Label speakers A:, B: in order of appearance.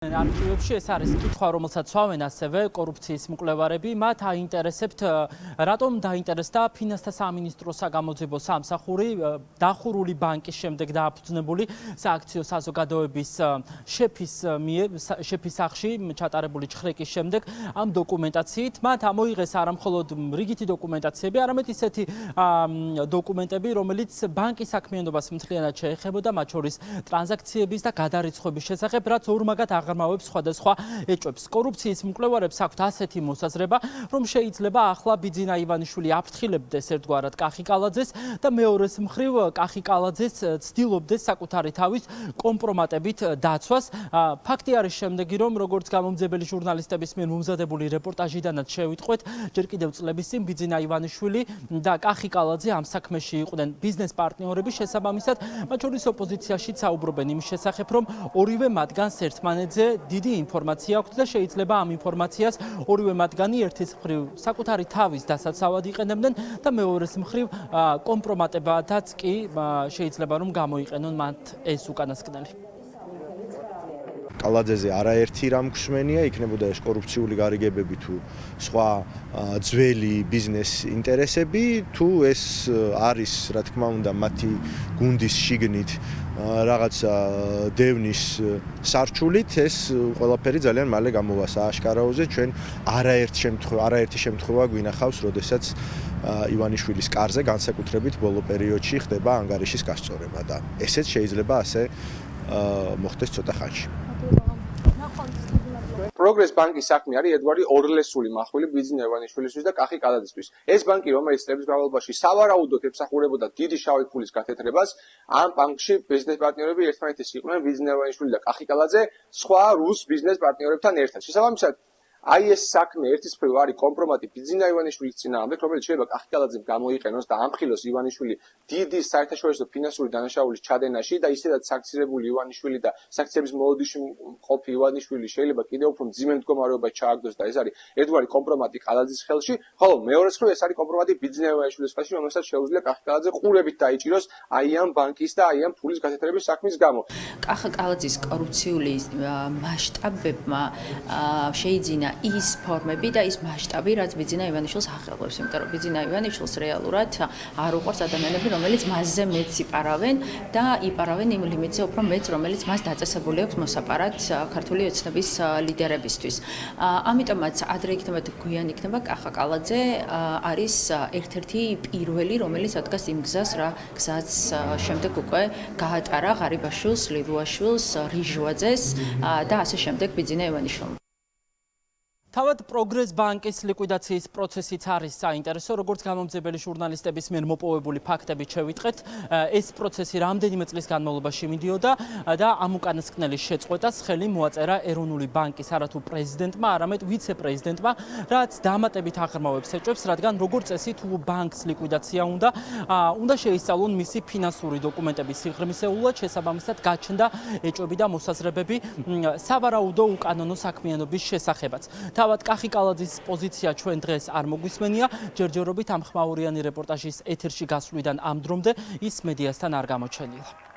A: არქივებში ეს არის კითხვა, რომელსაც სვავენ ასევე კორუფციის მკვლევარები. მათ აინტერესებთ, რატომ დაინტერესდა ფინანსთა სამინისტროს საგამოძიებო სამსახური დახურული ბანკის შემდეგ დააფუძნებული სააქციო საზოგადოების შეფის სახლში ჩატარებული ჩხრეკის შემდეგ ამ დოკუმენტაციით მათ ამოიღეს არა მხოლოდ რიგითი დოკუმენტაციები, არამედ ისეთი დოკუმენტები, რომელიც ბანკის საქმიანობას მთლიანად შეეხებოდა, მათ შორის ტრანზაქციების და გადარიცხვების შესახებ, რაც ორმაგად აღმავებს სხვადასხვა ეჭვებს. კორუფციის მკვლევარებს აქვთ ასეთი მოსაზრება, რომ შეიძლება ახლა ბიძინა ივანიშვილი აფრთხილებდეს ერთგვარად კახიკალაძეს და მეორეს მხრივ კახიკალაძეს ცდილობდეს საკუთარი თავის კომპრომატებით დაცვას. ფაქტი არის შემდეგი, რომ როგორც გამომძებელი ჟურნალისტების მიერ მომზადებული რეპორტაჟიდანაც შევიტყვეთ, ჯერ კიდევ წლების წინ ბიძინა ივანიშვილი და კახიკალაძე ამ საქმეში იყვნენ ბიზნეს პარტნიორები, შესაბამისად, მათ შორის ოპოზიციაში საუბრობენ იმის შესახებ, რომ ორივე მათგანს ერთმანეთზე დიდი ინფორმაცია აქვს და შეიძლება ამ ინფორმაციას ორივე მათგანი ერთის მხრივ საკუთარი თავის დასაცავად იყენებდნენ და მეორეს მხრივ კომპრომატებადაც კი შეიძლება რომ გამოიყენონ მათ ეს უკანასკნელი.
B: კალაძეზე არაერთი რამ გვსმენია, იქნებოდა ეს კორუფციული გარიგებები თუ სხვა ძველი ბიზნეს ინტერესები, თუ ეს არის, რა თქმა უნდა, მათი გუნდის შიგნით რაღაცა დევნის სარჩულით, ეს ყველაფერი ძალიან მალე გამოვა სააშკარაოზე. ჩვენ არაერთი შემთხვევა გვინახავს, როდესაც ივანიშვილის კარზე განსაკუთრებით ბოლო პერიოდში ხდება ანგარიშის გასწორება და ესეც შეიძლება ასე მოხდეს ცოტა ხანში.
C: პროგრეს ბანკის საქმე არის ერთგვარი ორლესული მახვილი ბიძინა ივანიშვილისთვის და კახიკალაძისთვის. ეს ბანკი, რომელიც წლების განმავლობაში სავარაუდოდ ემსახურებოდა დიდი შავი ფულის გათეთრებას, ამ ბანკში ბიზნეს პარტნიორები ერთმანეთის იყვნენ ბიძინა ივანიშვილი და კახიკალაძე სხვა რუს ბიზნეს პარტნიორებთან ერთად. შესაბამისად, აი ეს საქმე ერთის მხრივ არის კომპრომატი ბიძინა ივანიშვილის წინააღმდეგ, რომელიც შეიძლება კახიკალაძემ გამოიყენოს და ამხილოს ივანიშვილი დიდი საერთაშორისო ფინანსური დანაშაულის ჩადენაში და ისედაც საქციელებული ივანიშვილი და საქციების მოლოდიში მყოფი ივანიშვილი შეიძლება კიდევ უფრო მძიმე მდგომარეობაში ჩააგდოს და ეს არის ერთგვარი კომპრომატი კალაძის ხელში, ხოლო მეორე მხრივ ეს არის კომპრომატი ბიძინა ივანიშვილის ხელში, რომელსაც შეუძლია კახიკალაძე ყურებით დაიჭიროს აი ამ ბანკის და აი ამ ფულის გათეთრების საქმის გამო.
D: კახიკალაძის კორუფციული მასშტაბებმა შეიძინა ის ფორმები და ის მასშტაბი, რაც ბიძინა ივანიშვილს ახელებს, იმიტომ რომ ბიძინა ივანიშვილს რეალურად არ უყვარს ადამიანები, რომელიც მასზე მეც იპარავენ და იპარავენ იმ ლიმიტზე უფრო მეც, რომელიც მას დაწესებული აქვს მოსაპარად ქართული ოცნების ლიდერებისთვის. ამიტომაც ადრე იქნება და გვიან იქნება კახიკალაძე არის ერთ-ერთი პირველი, რომელიც ადგას იმ გზას, რა გზაც შემდეგ უკვე გაატარა ღარიბაშვილს, ლილუაშვილს, რიჟვაძეს და ასე შემდეგ ბიძინა ივანიშვილს.
A: თავად პროგრეს ბანკის ლიკვიდაციის პროცესიც არის საინტერესო, როგორც გამომძებელი ჟურნალისტების მიერ მოპოვებული ფაქტებით შევიტყვეთ, ეს პროცესი რამდენიმე წლის განმავლობაში მიდიოდა და ამ უკანასკნელის შეწყვეტას ხელი მოაწერა ეროვნული ბანკის არათუ პრეზიდენტმა, არამედ ვიცე-პრეზიდენტმა, რაც დამატებით აღრმავებს ეჭვებს, რადგან როგორც წესი თუ ბანკს ლიკვიდაცია უნდა შეისწავლონ მისი ფინანსური დოკუმენტების სიღრმისეულად, შესაბამისად გაჩნდა ეჭვები და მოსაზრებები სავარაუდო უკანონო საქმიანობის შესახებაც. თავად კახიკალაძის პოზიცია ჩვენ დღეს არ მოგვისმენია, ჯერჯერობით ამ ხმაურიანი რეპორტაჟის ეთერში გასვლიდან ამ დრომდე ის მედიასთან არ გამოჩენილა.